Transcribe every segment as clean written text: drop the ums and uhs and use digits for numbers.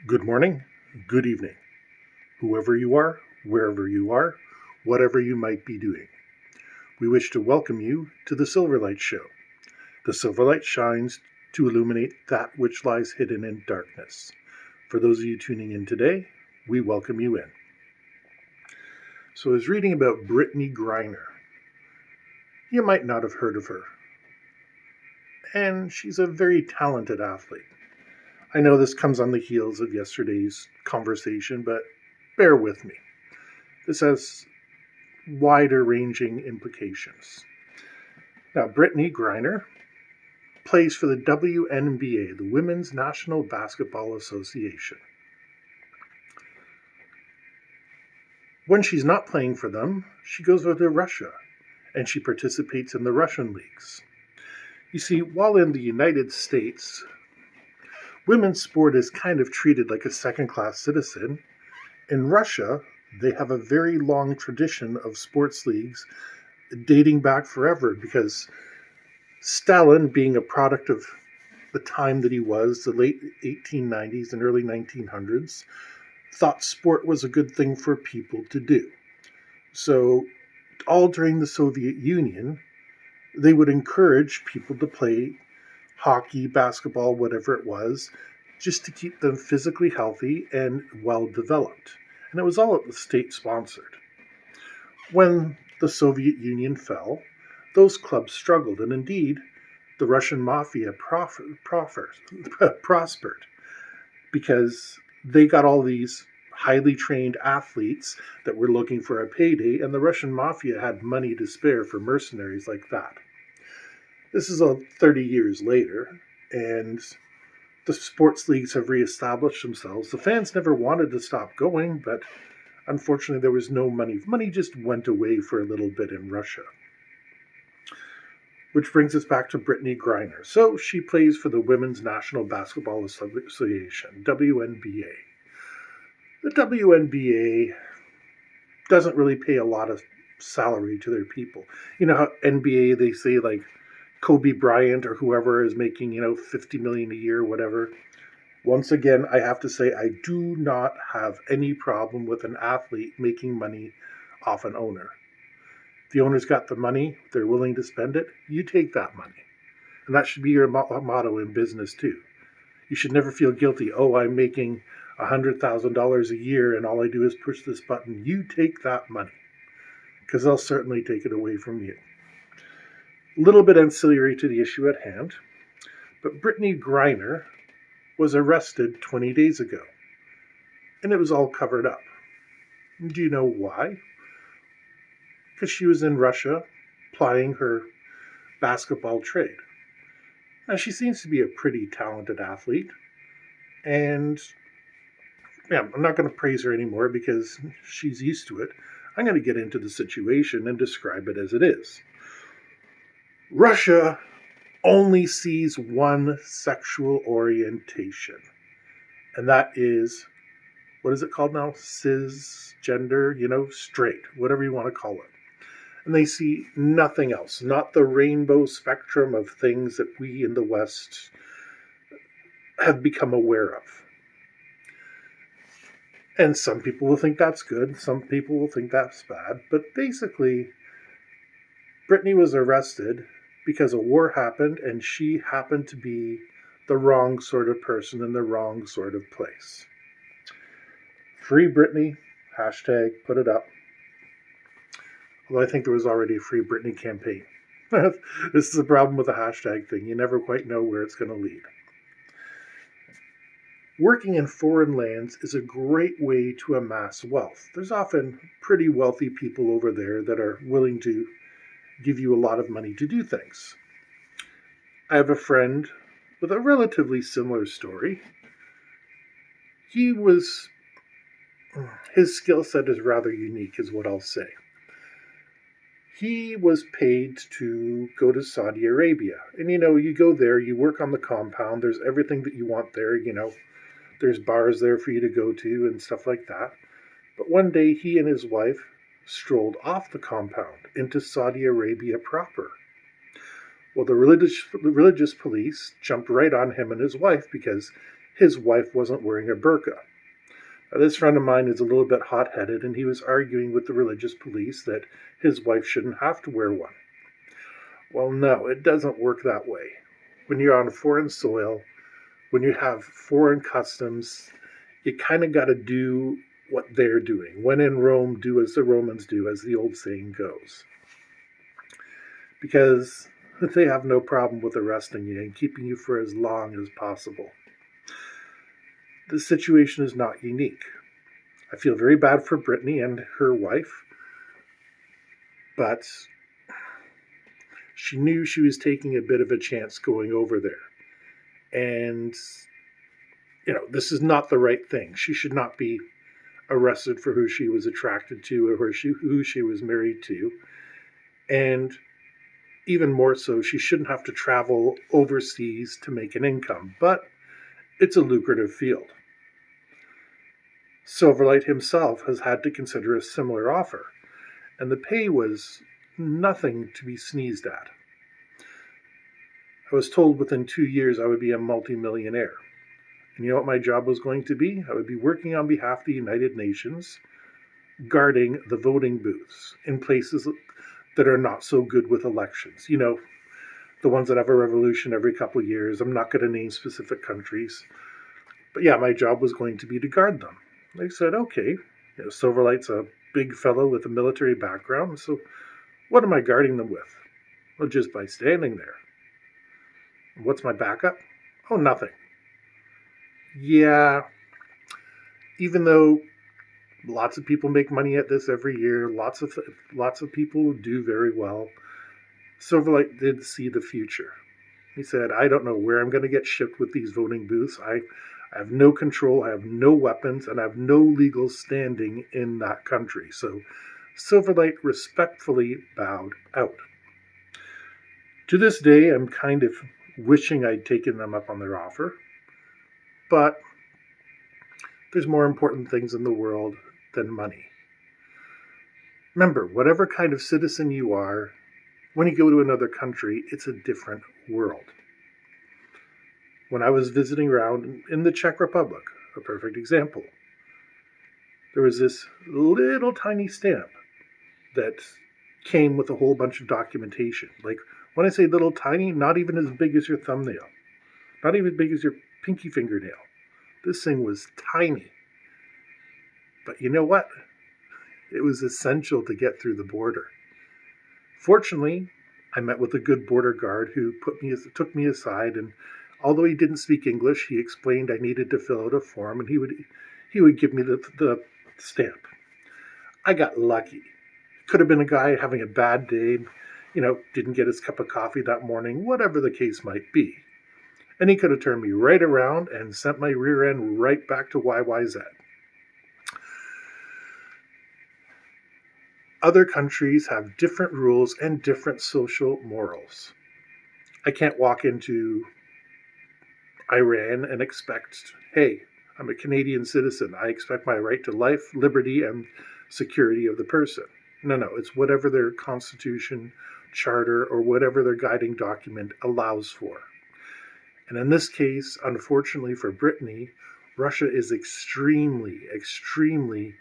Good morning, good evening, whoever you are, wherever you are, whatever you might be doing. We wish to welcome you to the Silverlight Show. The Silverlight shines to illuminate that which lies hidden in darkness. For those of you tuning in today, we welcome you in. So I was reading about Brittney Grimes. You might not have heard of her. And she's a very talented athlete. I know this comes on the heels of yesterday's conversation, but bear with me. This has wider ranging implications. Now, Brittney Grimes plays for the WNBA, the Women's National Basketball Association. When she's not playing for them, she goes over to Russia, and she participates in the Russian leagues. You see, while in the United States, women's sport is kind of treated like a second-class citizen, in Russia, they have a very long tradition of sports leagues dating back forever because Stalin, being a product of the time that he was, the late 1890s and early 1900s, thought sport was a good thing for people to do. So all during the Soviet Union, they would encourage people to play hockey, basketball, whatever it was, just to keep them physically healthy and well developed. And it was all state sponsored. When the Soviet Union fell, those clubs struggled, and indeed, the Russian mafia prospered because they got all these highly trained athletes that were looking for a payday, and the Russian mafia had money to spare for mercenaries like that. This is 30 years later, and the sports leagues have reestablished themselves. The fans never wanted to stop going, but unfortunately there was no money. Money just went away for a little bit in Russia. Which brings us back to Brittney Grimes. So she plays for the Women's National Basketball Association, WNBA. The WNBA doesn't really pay a lot of salary to their people. You know how NBA, they say like Kobe Bryant or whoever is making, $50 million a year, whatever. Once again, I have to say I do not have any problem with an athlete making money off an owner. If the owner's got the money, they're willing to spend it, you take that money. And that should be your motto in business too. You should never feel guilty. Oh, I'm making $100,000 a year and all I do is push this button. You take that money because they'll certainly take it away from you. A little bit ancillary to the issue at hand, but Brittney Grimes was arrested 20 days ago, and it was all covered up. Do you know why? Because she was in Russia plying her basketball trade. Now, she seems to be a pretty talented athlete, and I'm not going to praise her anymore because she's used to it. I'm going to get into the situation and describe it as it is. Russia only sees one sexual orientation, and that is, what is it called now? Cisgender, straight, whatever you want to call it. And they see nothing else, not the rainbow spectrum of things that we in the West have become aware of. And some people will think that's good, some people will think that's bad, but basically, Brittney was arrested because a war happened and she happened to be the wrong sort of person in the wrong sort of place. Free Brittney, hashtag, put it up. Although I think there was already a Free Brittney campaign. This is the problem with the hashtag thing. You never quite know where it's going to lead. Working in foreign lands is a great way to amass wealth. There's often pretty wealthy people over there that are willing to give you a lot of money to do things. I have a friend with a relatively similar story. His skill set is rather unique, is what I'll say. He was paid to go to Saudi Arabia. And you go there, you work on the compound, there's everything that you want there, there's bars there for you to go to and stuff like that. But one day he and his wife strolled off the compound into Saudi Arabia proper. Well, the religious police jumped right on him and his wife because his wife wasn't wearing a burqa. Now, this friend of mine is a little bit hot-headed, and he was arguing with the religious police that his wife shouldn't have to wear one. Well, no, it doesn't work that way. When you're on foreign soil, when you have foreign customs, you kind of got to do what they're doing. When in Rome, do as the Romans do, as the old saying goes. Because they have no problem with arresting you and keeping you for as long as possible. The situation is not unique. I feel very bad for Brittney and her wife, but she knew she was taking a bit of a chance going over there. And, this is not the right thing. She should not be arrested for who she was attracted to or who she was married to. And even more so, she shouldn't have to travel overseas to make an income. But it's a lucrative field. Silverlight himself has had to consider a similar offer, and the pay was nothing to be sneezed at. I was told within 2 years I would be a multimillionaire. And you know what my job was going to be? I would be working on behalf of the United Nations, guarding the voting booths in places that are not so good with elections. The ones that have a revolution every couple of years. I'm not going to name specific countries. But yeah, my job was going to be to guard them. They said, okay, Silverlight's a big fellow with a military background, so what am I guarding them with? Well, just by standing there. What's my backup? Oh, nothing. Yeah, even though lots of people make money at this every year, lots of people do very well, Silverlight did see the future. He said, I don't know where I'm going to get shipped with these voting booths. I have no control, I have no weapons, and I have no legal standing in that country. So Silverlight respectfully bowed out. To this day, I'm kind of wishing I'd taken them up on their offer. But there's more important things in the world than money. Remember, whatever kind of citizen you are, when you go to another country, it's a different world. When I was visiting around in the Czech Republic, a perfect example, there was this little tiny stamp that came with a whole bunch of documentation. Like, when I say little tiny, not even as big as your thumbnail, not even as big as your pinky fingernail. This thing was tiny. But you know what? It was essential to get through the border. Fortunately, I met with a good border guard who took me aside, and although he didn't speak English, he explained I needed to fill out a form, and he would give me the stamp. I got lucky. Could have been a guy having a bad day, didn't get his cup of coffee that morning, whatever the case might be. And he could have turned me right around and sent my rear end right back to YYZ. Other countries have different rules and different social morals. I can't walk into Iran and expect, hey, I'm a Canadian citizen. I expect my right to life, liberty, and security of the person. No, it's whatever their constitution, charter, or whatever their guiding document allows for. And in this case, unfortunately for Brittney, Russia is extremely, extremely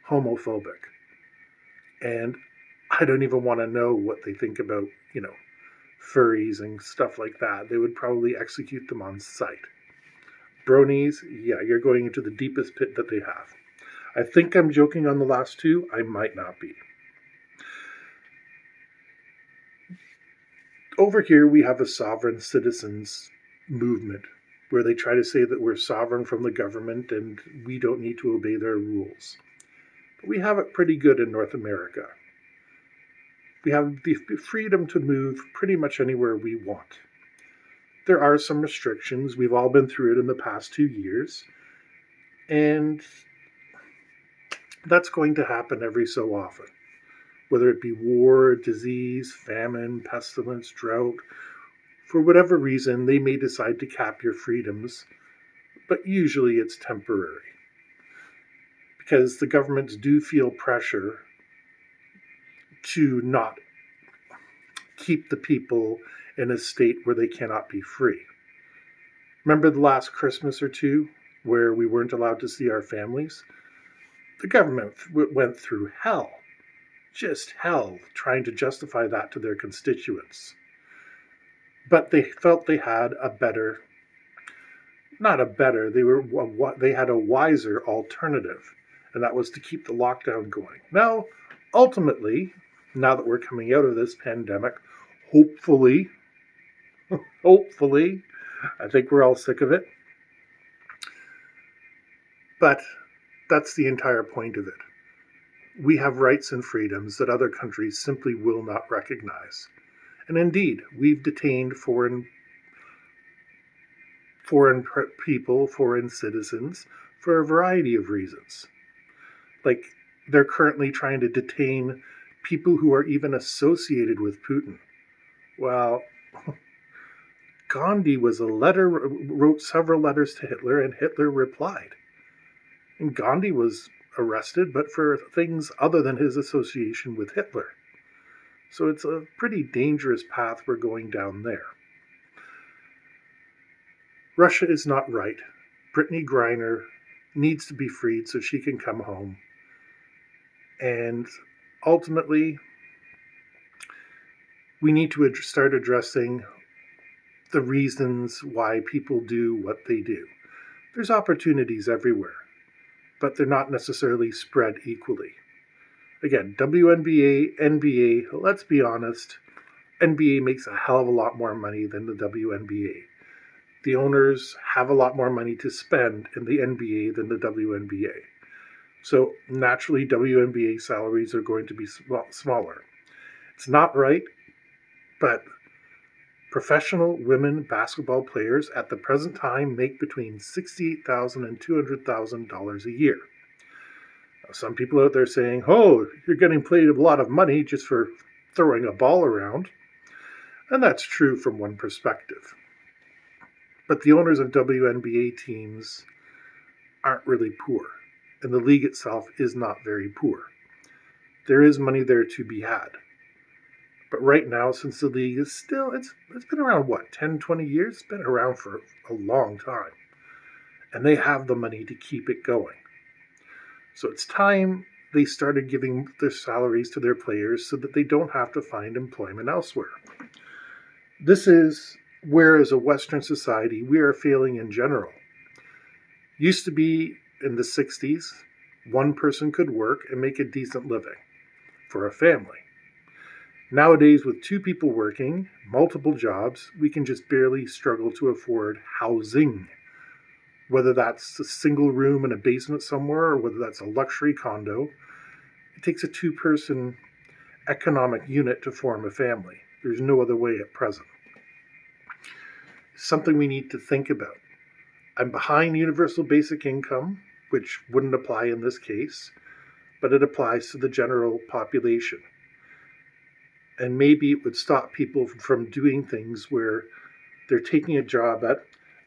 homophobic. And I don't even want to know what they think about, furries and stuff like that. They would probably execute them on sight. Bronies, yeah, you're going into the deepest pit that they have. I think I'm joking on the last two. I might not be. Over here, we have a sovereign citizens movement where they try to say that we're sovereign from the government and we don't need to obey their rules. But we have it pretty good in North America. We have the freedom to move pretty much anywhere we want. There are some restrictions. We've all been through it in the past 2 years. And that's going to happen every so often. Whether it be war, disease, famine, pestilence, drought, for whatever reason, they may decide to cap your freedoms, but usually it's temporary. Because the governments do feel pressure to not keep the people in a state where they cannot be free. Remember the last Christmas or two where we weren't allowed to see our families? The government went through hell, just hell, trying to justify that to their constituents. But they felt they had a better, not a better, they had a wiser alternative, and that was to keep the lockdown going. Now, ultimately, now that we're coming out of this pandemic, hopefully, hopefully, I think we're all sick of it. But that's the entire point of it. We have rights and freedoms that other countries simply will not recognize. And indeed, we've detained foreign people, foreign citizens, for a variety of reasons. Like, they're currently trying to detain people who are even associated with Putin. Well, Gandhi wrote several letters to Hitler, and Hitler replied. And Gandhi was arrested, but for things other than his association with Hitler. So it's a pretty dangerous path we're going down there. Russia is not right. Brittney Griner needs to be freed so she can come home. And ultimately, we need to start addressing the reasons why people do what they do. There's opportunities everywhere, but they're not necessarily spread equally. Again, WNBA, NBA, let's be honest, NBA makes a hell of a lot more money than the WNBA. The owners have a lot more money to spend in the NBA than the WNBA. So naturally, WNBA salaries are going to be smaller. It's not right, but professional women basketball players at the present time make between $68,000 and $200,000 a year. Now, some people out there saying, oh, you're getting paid a lot of money just for throwing a ball around. And that's true from one perspective. But the owners of WNBA teams aren't really poor, and the league itself is not very poor. There is money there to be had. But right now, since the league is still, it's been around, 10, 20 years? It's been around for a long time. And they have the money to keep it going. So it's time they started giving their salaries to their players so that they don't have to find employment elsewhere. This is where, as a Western society, we are failing in general. Used to be in the 60s, one person could work and make a decent living for a family. Nowadays, with two people working, multiple jobs, we can just barely struggle to afford housing. Whether that's a single room in a basement somewhere or whether that's a luxury condo, it takes a two-person economic unit to form a family. There's no other way at present. Something we need to think about. I'm behind universal basic income, which wouldn't apply in this case, but it applies to the general population. And maybe it would stop people from doing things where they're taking a job at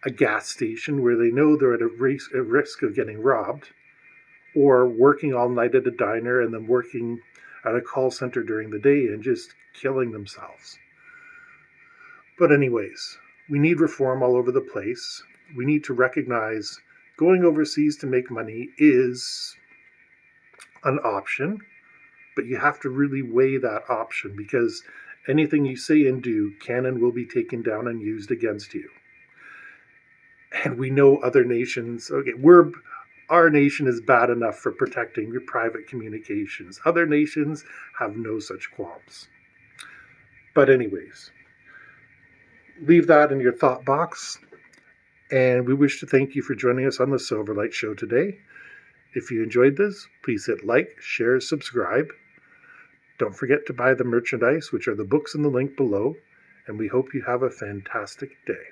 a gas station where they know they're at a risk of getting robbed, or working all night at a diner and then working at a call center during the day and just killing themselves. But anyways, we need reform all over the place. We need to recognize going overseas to make money is an option, but you have to really weigh that option because anything you say and do can and will be taken down and used against you. And we know other nations, our nation is bad enough for protecting your private communications. Other nations have no such qualms. But anyways, leave that in your thought box. And we wish to thank you for joining us on the Silverlight Show today. If you enjoyed this, please hit like, share, subscribe. Don't forget to buy the merchandise, which are the books in the link below. And we hope you have a fantastic day.